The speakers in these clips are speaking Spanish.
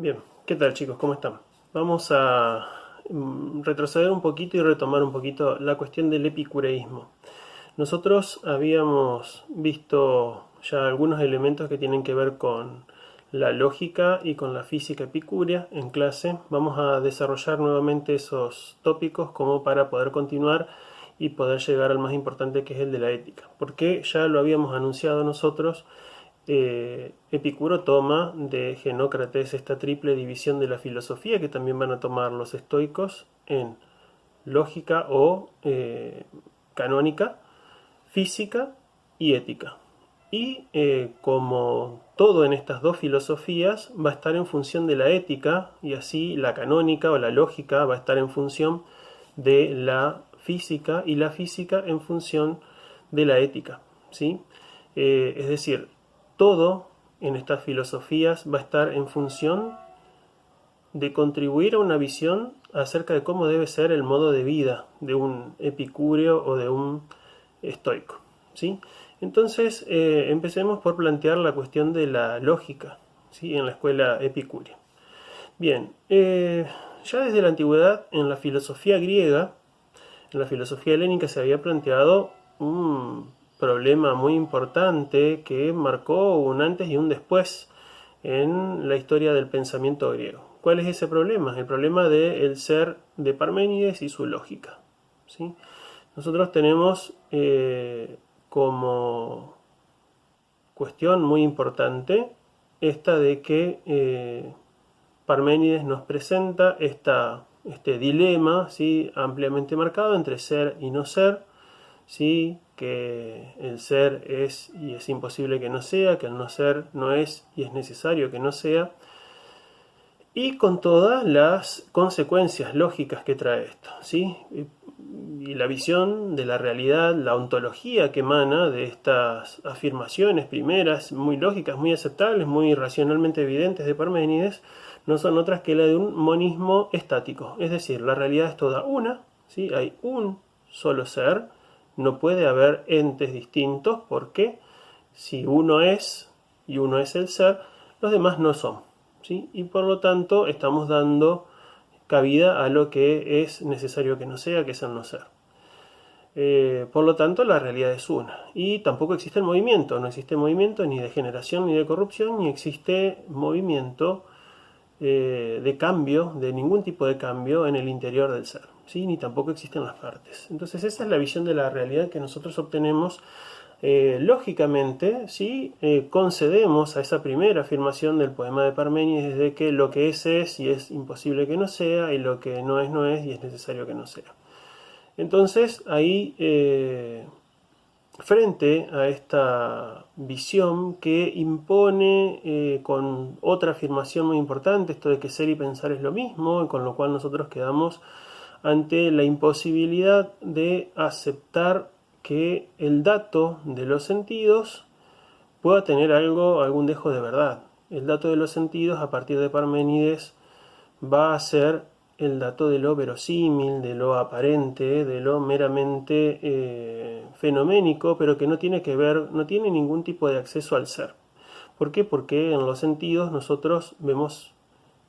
Bien, ¿qué tal chicos? ¿Cómo están? Vamos a retroceder un poquito y retomar un poquito la cuestión del epicureísmo. Nosotros habíamos visto ya algunos elementos que tienen que ver con la lógica y con la física epicúrea en clase. Vamos a desarrollar nuevamente esos tópicos como para poder continuar y poder llegar al más importante, que es el de la ética. Porque ya lo habíamos anunciado nosotros. Epicuro toma de Genócrates esta triple división de la filosofía que también van a tomar los estoicos en lógica o canónica, física y ética. Y como todo en estas dos filosofías va a estar en función de la ética, y así la canónica o la lógica va a estar en función de la física y la física en función de la ética, ¿sí? Es decir, todo en estas filosofías va a estar en función de contribuir a una visión acerca de cómo debe ser el modo de vida de un epicúreo o de un estoico, ¿sí? Entonces, empecemos por plantear la cuestión de la lógica, ¿sí? En la escuela epicúrea. Bien, ya desde la antigüedad, en la filosofía griega, en la filosofía helénica se había planteado un problema muy importante que marcó un antes y un después en la historia del pensamiento griego. ¿Cuál es ese problema? El problema del ser de Parménides y su lógica, ¿sí? Nosotros tenemos como cuestión muy importante esta de que Parménides nos presenta este dilema, ¿sí?, ampliamente marcado entre ser y no ser, ¿sí?, que el ser es y es imposible que no sea, que el no ser no es y es necesario que no sea, y con todas las consecuencias lógicas que trae esto, ¿sí? Y la visión de la realidad, la ontología que emana de estas afirmaciones primeras, muy lógicas, muy aceptables, muy racionalmente evidentes de Parménides, no son otras que la de un monismo estático. Es decir, la realidad es toda una, ¿sí? Hay un solo ser, no puede haber entes distintos, porque si uno es y uno es el ser, los demás no son, ¿sí? Y por lo tanto estamos dando cabida a lo que es necesario que no sea, que es el no ser. Por lo tanto, la realidad es una. Y tampoco existe el movimiento. No existe movimiento ni de generación ni de corrupción, ni existe movimiento de cambio, de ningún tipo de cambio en el interior del ser, ¿sí? Ni tampoco existen las partes. Entonces esa es la visión de la realidad que nosotros obtenemos lógicamente, si concedemos a esa primera afirmación del poema de Parménides de que lo que es y es imposible que no sea, y lo que no es y es necesario que no sea. Entonces ahí, frente a esta visión que impone con otra afirmación muy importante, esto de que ser y pensar es lo mismo, y con lo cual nosotros quedamos ante la imposibilidad de aceptar que el dato de los sentidos pueda tener algún dejo de verdad. El dato de los sentidos, a partir de Parménides, va a ser el dato de lo verosímil, de lo aparente, de lo meramente fenoménico, pero que no tiene que ver, no tiene ningún tipo de acceso al ser. ¿Por qué? Porque en los sentidos nosotros vemos,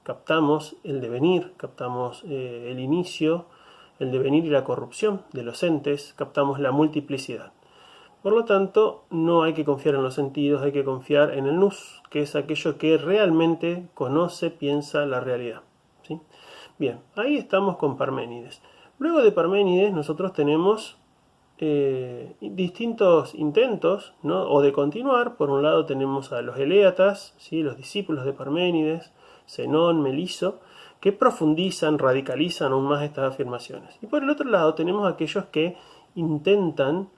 captamos el devenir, captamos el inicio, el devenir y la corrupción de los entes, captamos la multiplicidad. Por lo tanto, no hay que confiar en los sentidos, hay que confiar en el nous, que es aquello que realmente conoce, piensa la realidad, ¿sí? Bien, ahí estamos con Parménides. Luego de Parménides nosotros tenemos distintos intentos, ¿no?, o de continuar. Por un lado tenemos a los eleatas, ¿sí?, los discípulos de Parménides, Zenón, Meliso, que profundizan, radicalizan aún más estas afirmaciones. Y por el otro lado tenemos a aquellos que intentan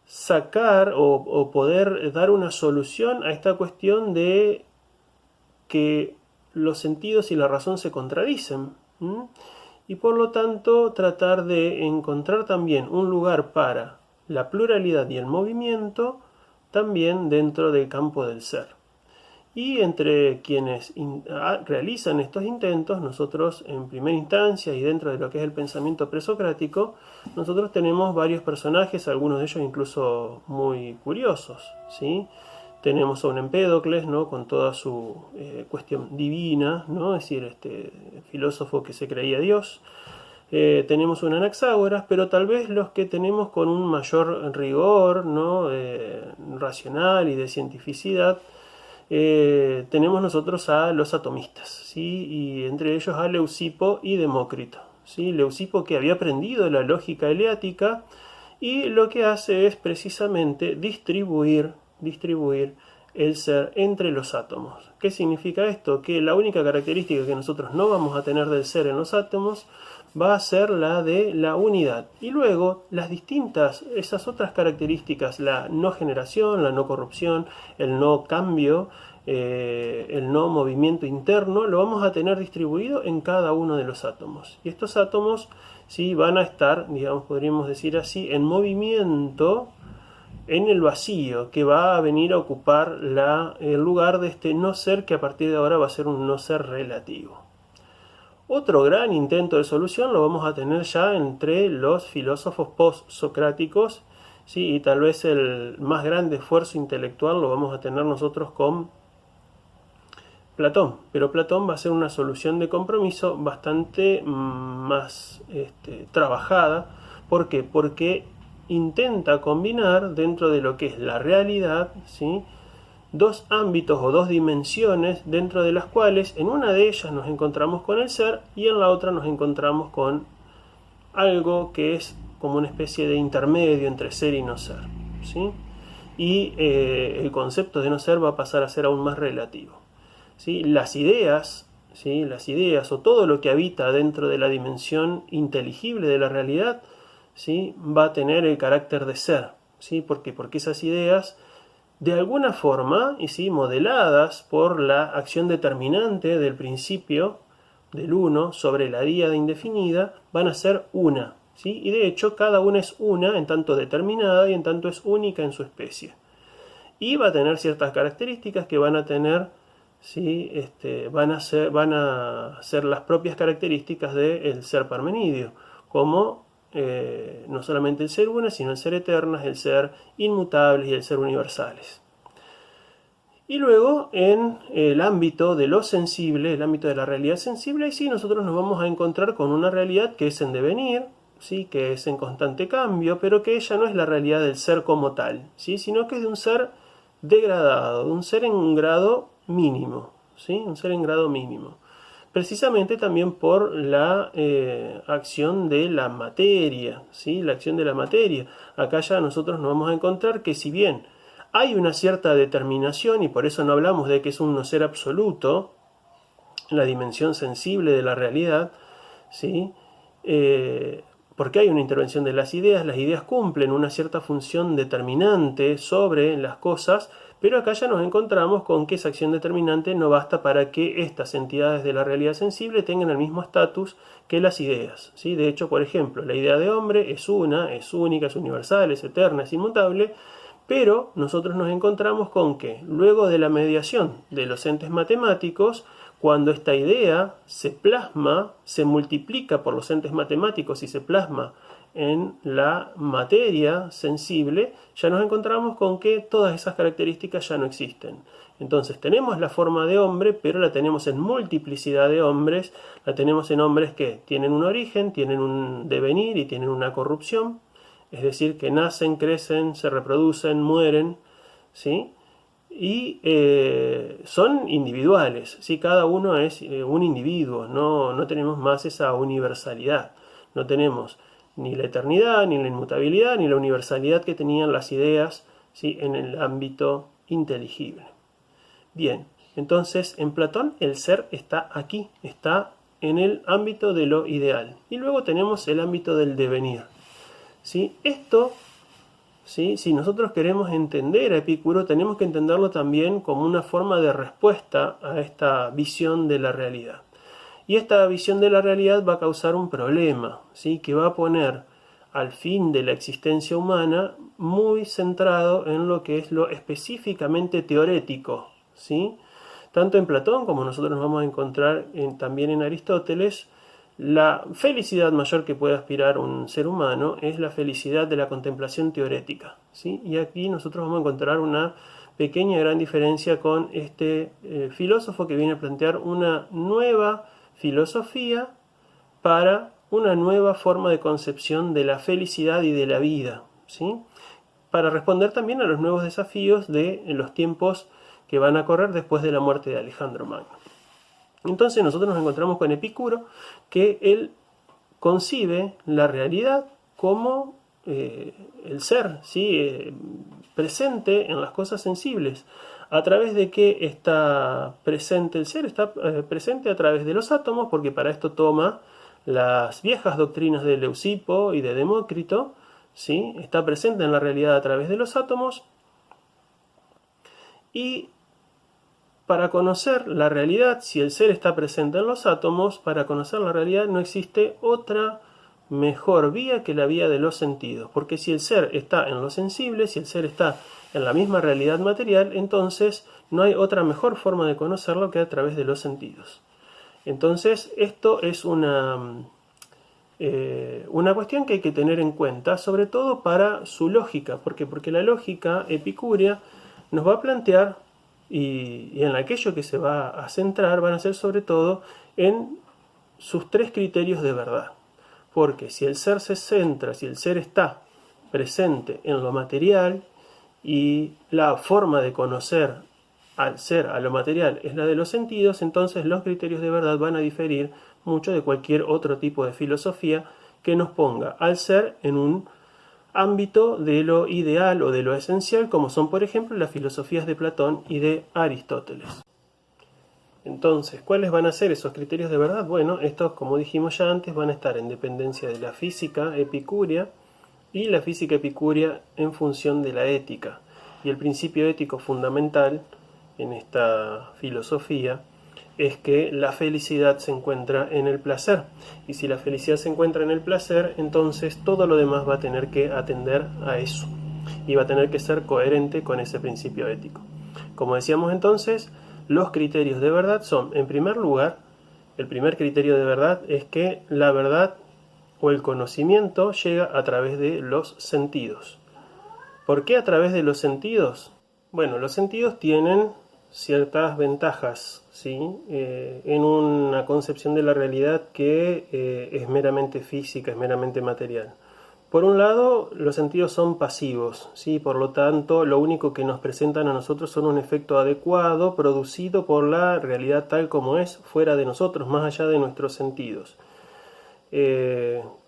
sacar o poder dar una solución a esta cuestión de que los sentidos y la razón se contradicen, ¿m? Y por lo tanto tratar de encontrar también un lugar para la pluralidad y el movimiento también dentro del campo del ser. Y entre quienes realizan estos intentos, nosotros en primera instancia y dentro de lo que es el pensamiento presocrático, nosotros tenemos varios personajes, algunos de ellos incluso muy curiosos, ¿sí? tenemos a un Empédocles, ¿no? Con toda su cuestión divina, ¿no? Es decir, filósofo que se creía Dios. Tenemos un Anaxágoras, pero tal vez los que tenemos con un mayor rigor, ¿no? Racional y de cientificidad, tenemos nosotros a los atomistas, ¿sí? Y entre ellos a Leucipo y Demócrito, ¿sí? Leucipo, que había aprendido la lógica eleática, y lo que hace es precisamente distribuir el ser entre los átomos. ¿Qué significa esto? Que la única característica que nosotros no vamos a tener del ser en los átomos va a ser la de la unidad. Y luego las distintas, esas otras características, la no generación, la no corrupción, el no cambio, el no movimiento interno, lo vamos a tener distribuido en cada uno de los átomos. Y estos átomos, sí, van a estar, digamos, podríamos decir así, en movimiento en el vacío, que va a venir a ocupar el lugar de este no ser, que a partir de ahora va a ser un no ser relativo. Otro gran intento de solución lo vamos a tener ya entre los filósofos post-socráticos, ¿sí? Y tal vez el más grande esfuerzo intelectual lo vamos a tener nosotros con Platón, pero Platón va a ser una solución de compromiso bastante más trabajada. ¿Por qué? Porque intenta combinar dentro de lo que es la realidad, ¿sí? Dos ámbitos o dos dimensiones dentro de las cuales en una de ellas nos encontramos con el ser y en la otra nos encontramos con algo que es como una especie de intermedio entre ser y no ser, ¿sí? Y el concepto de no ser va a pasar a ser aún más relativo, ¿sí? Las ideas, ¿sí? Las ideas o todo lo que habita dentro de la dimensión inteligible de la realidad, ¿sí? Va a tener el carácter de ser, ¿sí? ¿Por qué? Porque esas ideas, de alguna forma, y sí, modeladas por la acción determinante del principio del uno sobre la díada indefinida, van a ser una, ¿sí? Y de hecho cada una es una en tanto determinada y en tanto es única en su especie. Y va a tener ciertas características que van a tener, ¿sí? Van a ser las propias características del ser parmenidio, como no solamente el ser una, sino el ser eternas, el ser inmutables y el ser universales. Y luego en el ámbito de lo sensible, el ámbito de la realidad sensible, ahí sí nosotros nos vamos a encontrar con una realidad que es en devenir, ¿sí? Que es en constante cambio, pero que ella no es la realidad del ser como tal, ¿sí? Sino que es de un ser degradado, de un ser en un grado mínimo, ¿sí? Un ser en grado mínimo. Precisamente también por la acción de la materia, ¿sí? La acción de la materia. Acá ya nosotros nos vamos a encontrar que, si bien hay una cierta determinación, y por eso no hablamos de que es un no ser absoluto, la dimensión sensible de la realidad, ¿sí? Porque hay una intervención de las ideas cumplen una cierta función determinante sobre las cosas, pero acá ya nos encontramos con que esa acción determinante no basta para que estas entidades de la realidad sensible tengan el mismo estatus que las ideas, ¿sí? De hecho, por ejemplo, la idea de hombre es una, es única, es universal, es eterna, es inmutable, pero nosotros nos encontramos con que luego de la mediación de los entes matemáticos, cuando esta idea se plasma, se multiplica por los entes matemáticos y se plasma en la materia sensible, ya nos encontramos con que todas esas características ya no existen. Entonces tenemos la forma de hombre, pero la tenemos en multiplicidad de hombres, la tenemos en hombres que tienen un origen, tienen un devenir y tienen una corrupción, es decir, que nacen, crecen, se reproducen, mueren, ¿sí? Y son individuales, ¿sí? Cada uno es un individuo, no tenemos más esa universalidad, no tenemos ni la eternidad, ni la inmutabilidad, ni la universalidad que tenían las ideas, ¿sí? En el ámbito inteligible. Bien, entonces en Platón el ser está aquí, está en el ámbito de lo ideal. Y luego tenemos el ámbito del devenir, ¿sí? Esto, ¿sí? Si nosotros queremos entender a Epicuro, tenemos que entenderlo también como una forma de respuesta a esta visión de la realidad. Y esta visión de la realidad va a causar un problema, ¿sí? Que va a poner al fin de la existencia humana muy centrado en lo que es lo específicamente teorético, ¿sí? Tanto en Platón como nosotros nos vamos a encontrar también en Aristóteles, la felicidad mayor que puede aspirar un ser humano es la felicidad de la contemplación teorética, ¿sí? Y aquí nosotros vamos a encontrar una pequeña gran diferencia con este filósofo que viene a plantear una nueva filosofía para una nueva forma de concepción de la felicidad y de la vida, ¿sí? Para responder también a los nuevos desafíos de los tiempos que van a correr después de la muerte de Alejandro Magno. Entonces nosotros nos encontramos con Epicuro, que él concibe la realidad como el ser, ¿sí? Presente en las cosas sensibles. ¿A través de qué está presente el ser? Está presente a través de los átomos, porque para esto toma las viejas doctrinas de Leucipo y de Demócrito, ¿sí? Está presente en la realidad a través de los átomos. Y para conocer la realidad, si el ser está presente en los átomos, para conocer la realidad no existe otra mejor vía que la vía de los sentidos. Porque si el ser está en lo sensible, si el ser está en la misma realidad material, entonces no hay otra mejor forma de conocerlo que a través de los sentidos. Entonces esto es una cuestión que hay que tener en cuenta, sobre todo para su lógica. ¿Por qué? Porque la lógica epicúrea nos va a plantear, y en aquello que se va a centrar, van a ser sobre todo en sus tres criterios de verdad. Porque si el ser se centra, si el ser está presente en lo material, y la forma de conocer al ser, a lo material, es la de los sentidos, entonces los criterios de verdad van a diferir mucho de cualquier otro tipo de filosofía que nos ponga al ser en un ámbito de lo ideal o de lo esencial, como son por ejemplo las filosofías de Platón y de Aristóteles. Entonces, ¿cuáles van a ser esos criterios de verdad? Bueno, estos, como dijimos ya antes, van a estar en dependencia de la física epicúrea y la física epicúrea en función de la ética. Y el principio ético fundamental en esta filosofía es que la felicidad se encuentra en el placer. Y si la felicidad se encuentra en el placer, entonces todo lo demás va a tener que atender a eso. Y va a tener que ser coherente con ese principio ético. Como decíamos entonces, los criterios de verdad son, en primer lugar, el primer criterio de verdad es que la verdad o el conocimiento llega a través de los sentidos. ¿Por qué a través de los sentidos? Bueno, los sentidos tienen ciertas ventajas, ¿sí? En una concepción de la realidad que es meramente física, es meramente material. Por un lado, los sentidos son pasivos, ¿sí? Por lo tanto, lo único que nos presentan a nosotros son un efecto adecuado producido por la realidad tal como es, fuera de nosotros, más allá de nuestros sentidos.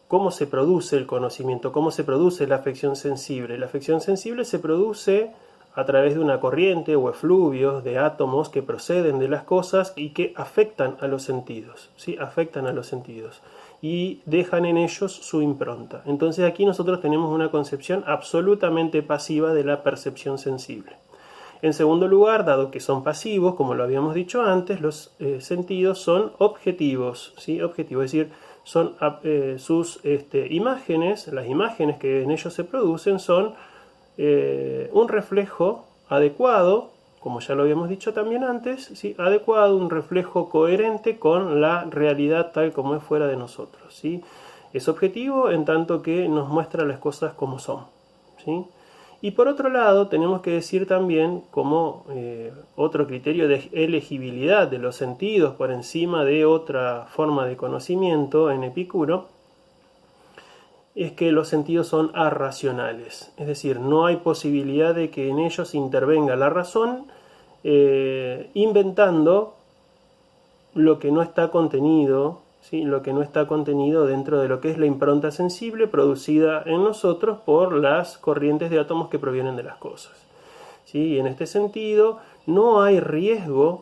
¿Cómo se produce el conocimiento? ¿Cómo se produce la afección sensible? La afección sensible se produce a través de una corriente o efluvios de átomos que proceden de las cosas y que afectan a los sentidos, ¿sí? Afectan a los sentidos y dejan en ellos su impronta. Entonces aquí nosotros tenemos una concepción absolutamente pasiva de la percepción sensible. En segundo lugar, dado que son pasivos, como lo habíamos dicho antes, los sentidos son objetivos, ¿sí? Objetivos, es decir, son sus imágenes, las imágenes que en ellos se producen son un reflejo adecuado, como ya lo habíamos dicho también antes, ¿sí? Adecuado, un reflejo coherente con la realidad tal como es fuera de nosotros, ¿sí? Es objetivo en tanto que nos muestra las cosas como son, ¿sí? Y por otro lado, tenemos que decir también, como otro criterio de elegibilidad de los sentidos por encima de otra forma de conocimiento en Epicuro, es que los sentidos son arracionales. Es decir, no hay posibilidad de que en ellos intervenga la razón inventando lo que no está contenido, ¿sí? Lo que no está contenido dentro de lo que es la impronta sensible producida en nosotros por las corrientes de átomos que provienen de las cosas, ¿sí? Y en este sentido no hay riesgo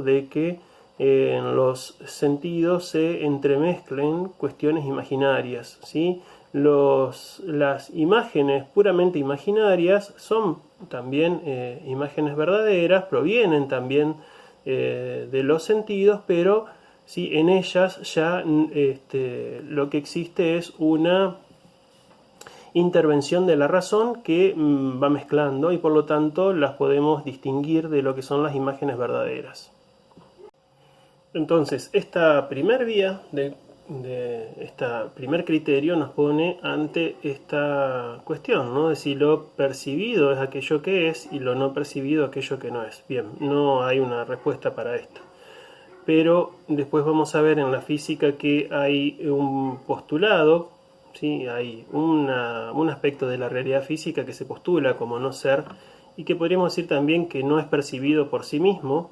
de que en los sentidos se entremezclen cuestiones imaginarias, ¿sí? Las imágenes puramente imaginarias son también imágenes verdaderas, provienen también de los sentidos, pero ¿sí? En ellas ya lo que existe es una intervención de la razón que va mezclando y por lo tanto las podemos distinguir de lo que son las imágenes verdaderas. Entonces, esta primer vía de este primer criterio nos pone ante esta cuestión, ¿no? De si lo percibido es aquello que es y lo no percibido aquello que no es. Bien, no hay una respuesta para esto. Pero después vamos a ver en la física que hay un postulado, ¿sí? Hay un aspecto de la realidad física que se postula como no ser y que podríamos decir también que no es percibido por sí mismo,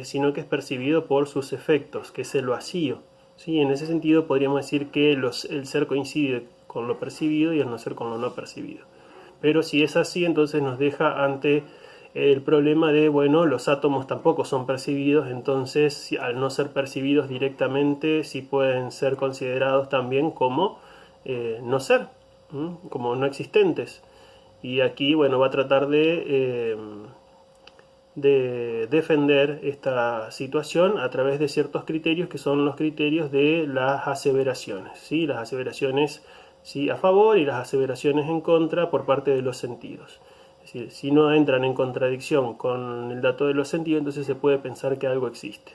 sino que es percibido por sus efectos, que es el vacío. ¿Sí? En ese sentido podríamos decir que el ser coincide con lo percibido y el no ser con lo no percibido. Pero si es así, entonces nos deja ante el problema de, bueno, los átomos tampoco son percibidos, entonces al no ser percibidos directamente, sí pueden ser considerados también como no ser, como no existentes. Y aquí, bueno, va a tratar de defender esta situación a través de ciertos criterios que son los criterios de las aseveraciones, ¿sí? Las aseveraciones, ¿sí?, a favor y las aseveraciones en contra por parte de los sentidos. Es decir, si no entran en contradicción con el dato de los sentidos, entonces se puede pensar que algo existe.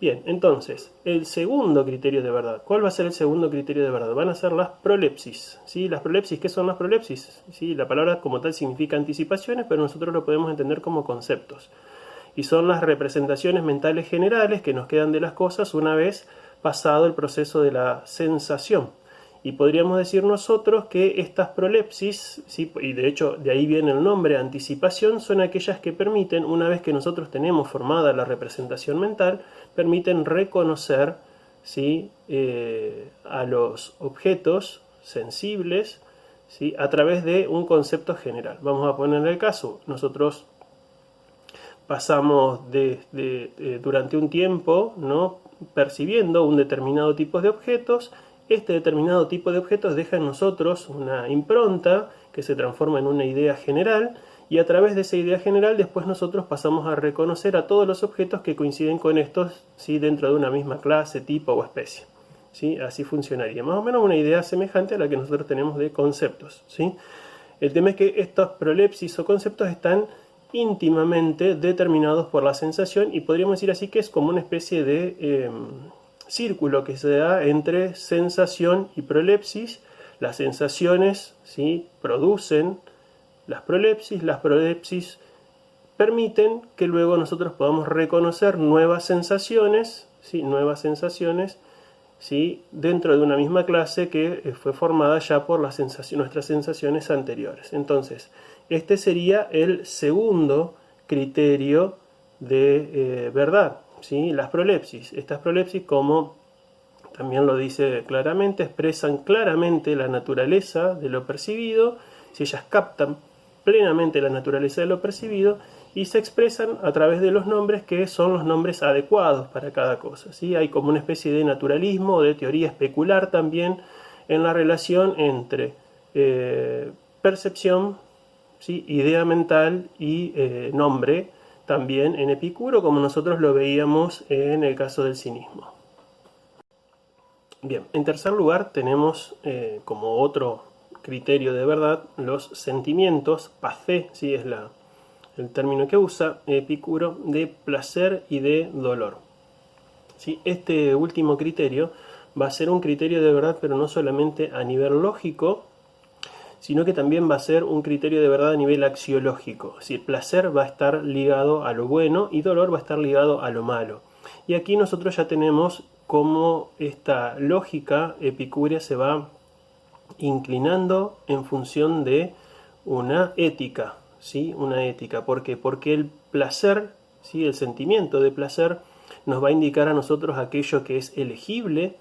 Bien, entonces, el segundo criterio de verdad. ¿Cuál va a ser el segundo criterio de verdad? Van a ser las prolepsis. ¿Sí? Las prolepsis, ¿qué son las prolepsis? ¿Sí? La palabra como tal significa anticipaciones, pero nosotros lo podemos entender como conceptos. Y son las representaciones mentales generales que nos quedan de las cosas una vez pasado el proceso de la sensación. Y podríamos decir nosotros que estas prolepsis, ¿sí?, y de hecho de ahí viene el nombre anticipación, son aquellas que permiten, una vez que nosotros tenemos formada la representación mental, permiten reconocer, ¿sí?, a los objetos sensibles, ¿sí?, a través de un concepto general. Vamos a poner el caso, nosotros pasamos durante un tiempo, ¿no?, percibiendo un determinado tipo de objetos. Este determinado tipo de objetos deja en nosotros una impronta que se transforma en una idea general, y a través de esa idea general después nosotros pasamos a reconocer a todos los objetos que coinciden con estos, ¿sí?, dentro de una misma clase, tipo o especie. ¿Sí? Así funcionaría. Más o menos una idea semejante a la que nosotros tenemos de conceptos. ¿Sí? El tema es que estos prolepsis o conceptos están íntimamente determinados por la sensación, y podríamos decir así que es como una especie de círculo que se da entre sensación y prolepsis. Las sensaciones, ¿sí?, producen las prolepsis permiten que luego nosotros podamos reconocer nuevas sensaciones, ¿sí?, ¿sí?, dentro de una misma clase que fue formada ya por nuestras sensaciones anteriores. Entonces, este sería el segundo criterio de verdad, ¿sí? Las prolepsis. Estas prolepsis, como también lo dice claramente, expresan claramente la naturaleza de lo percibido. Si ellas captan plenamente la naturaleza de lo percibido, y se expresan a través de los nombres que son los nombres adecuados para cada cosa. ¿Sí? Hay como una especie de naturalismo o de teoría especular también en la relación entre percepción, ¿sí?, idea mental y nombre, también en Epicuro, como nosotros lo veíamos en el caso del cinismo. Bien, en tercer lugar tenemos como otro criterio de verdad los sentimientos, pathé, ¿sí?, es el término que usa Epicuro, de placer y de dolor. ¿Sí? Este último criterio va a ser un criterio de verdad, pero no solamente a nivel lógico, sino que también va a ser un criterio de verdad a nivel axiológico. Es decir, placer va a estar ligado a lo bueno y dolor va a estar ligado a lo malo. Y aquí nosotros ya tenemos cómo esta lógica epicúrea se va inclinando en función de una ética. ¿Sí? Una ética. ¿Por qué? Porque el placer, ¿sí?, el sentimiento de placer, nos va a indicar a nosotros aquello que es elegible,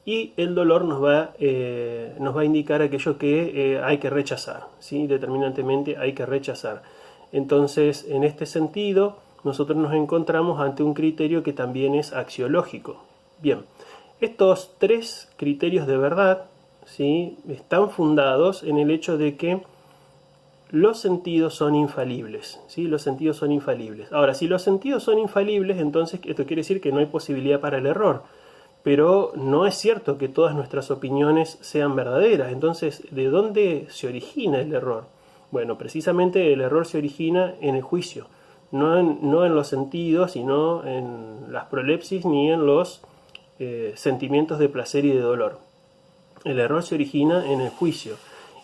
y el dolor nos va a indicar aquello que hay que rechazar. ¿Sí? Determinantemente hay que rechazar. Entonces, en este sentido, nosotros nos encontramos ante un criterio que también es axiológico. Bien, estos tres criterios de verdad, ¿sí?, están fundados en el hecho de que los sentidos son infalibles, ¿sí? Los sentidos son infalibles. Ahora, si los sentidos son infalibles, entonces esto quiere decir que no hay posibilidad para el error. Pero no es cierto que todas nuestras opiniones sean verdaderas. Entonces, ¿de dónde se origina el error? Bueno, precisamente el error se origina en el juicio. No en los sentidos, sino en las prolepsis, ni en los sentimientos de placer y de dolor. El error se origina en el juicio,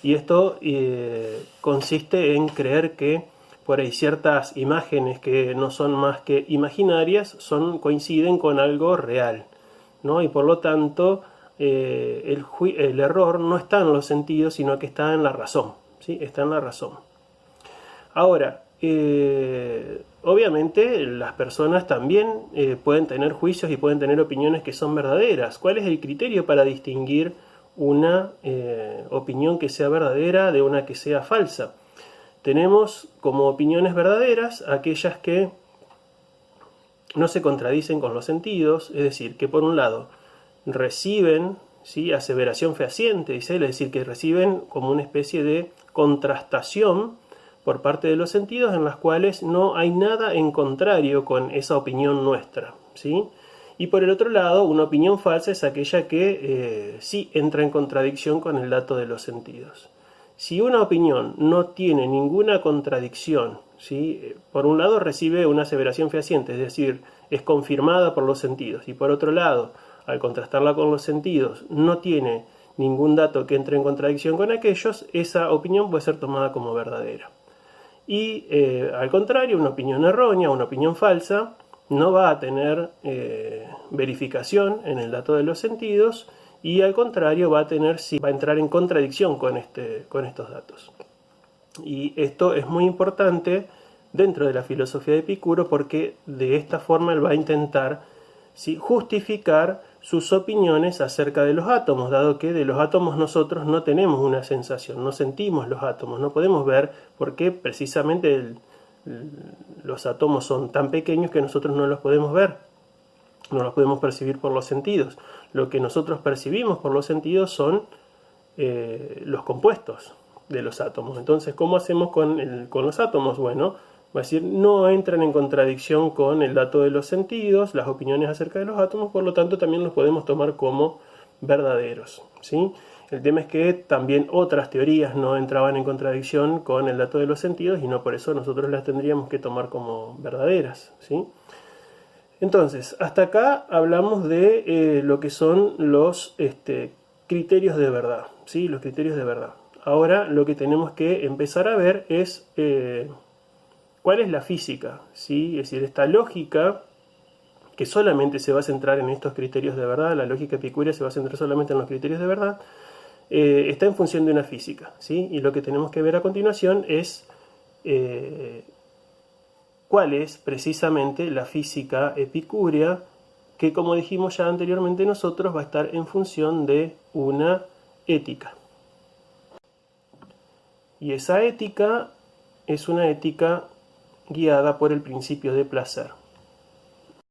y esto consiste en creer que por ahí ciertas imágenes que no son más que imaginarias coinciden con algo real, ¿no? Y por lo tanto el error no está en los sentidos, sino que está en la razón, ¿sí? Está en la razón. Ahora, obviamente las personas también pueden tener juicios y pueden tener opiniones que son verdaderas. ¿Cuál es el criterio para distinguir una opinión que sea verdadera de una que sea falsa? Tenemos como opiniones verdaderas aquellas que no se contradicen con los sentidos, es decir, que por un lado reciben, ¿sí?, aseveración fehaciente, es decir, que reciben como una especie de contrastación por parte de los sentidos en las cuales no hay nada en contrario con esa opinión nuestra, ¿sí? Y por el otro lado, una opinión falsa es aquella que sí entra en contradicción con el dato de los sentidos. Si una opinión no tiene ninguna contradicción, ¿sí?, por un lado recibe una aseveración fehaciente, es decir, es confirmada por los sentidos, y por otro lado, al contrastarla con los sentidos, no tiene ningún dato que entre en contradicción con aquellos, esa opinión puede ser tomada como verdadera. Y al contrario, una opinión errónea, una opinión falsa, no va a tener verificación en el dato de los sentidos, y al contrario va a entrar en contradicción con estos datos. Y esto es muy importante dentro de la filosofía de Epicuro, porque de esta forma él va a intentar, ¿sí?, justificar sus opiniones acerca de los átomos, dado que de los átomos nosotros no tenemos una sensación, no sentimos los átomos, no podemos ver por qué precisamente los átomos son tan pequeños que nosotros no los podemos ver, no los podemos percibir por los sentidos. Lo que nosotros percibimos por los sentidos son los compuestos de los átomos. Entonces, ¿cómo hacemos con los átomos? Bueno, va a decir, no entran en contradicción con el dato de los sentidos, las opiniones acerca de los átomos, por lo tanto también los podemos tomar como verdaderos, ¿sí? El tema es que también otras teorías no entraban en contradicción con el dato de los sentidos, y no por eso nosotros las tendríamos que tomar como verdaderas, ¿sí? Entonces, hasta acá hablamos de lo que son los criterios de verdad, ¿sí? Los criterios de verdad. Ahora lo que tenemos que empezar a ver es cuál es la física, ¿sí? Es decir, esta lógica que solamente se va a centrar en estos criterios de verdad, la lógica epicúrea se va a centrar solamente en los criterios de verdad, está en función de una física, ¿sí? Y lo que tenemos que ver a continuación es cuál es precisamente la física epicúrea, que, como dijimos ya anteriormente nosotros, va a estar en función de una ética. Y esa ética es una ética guiada por el principio de placer.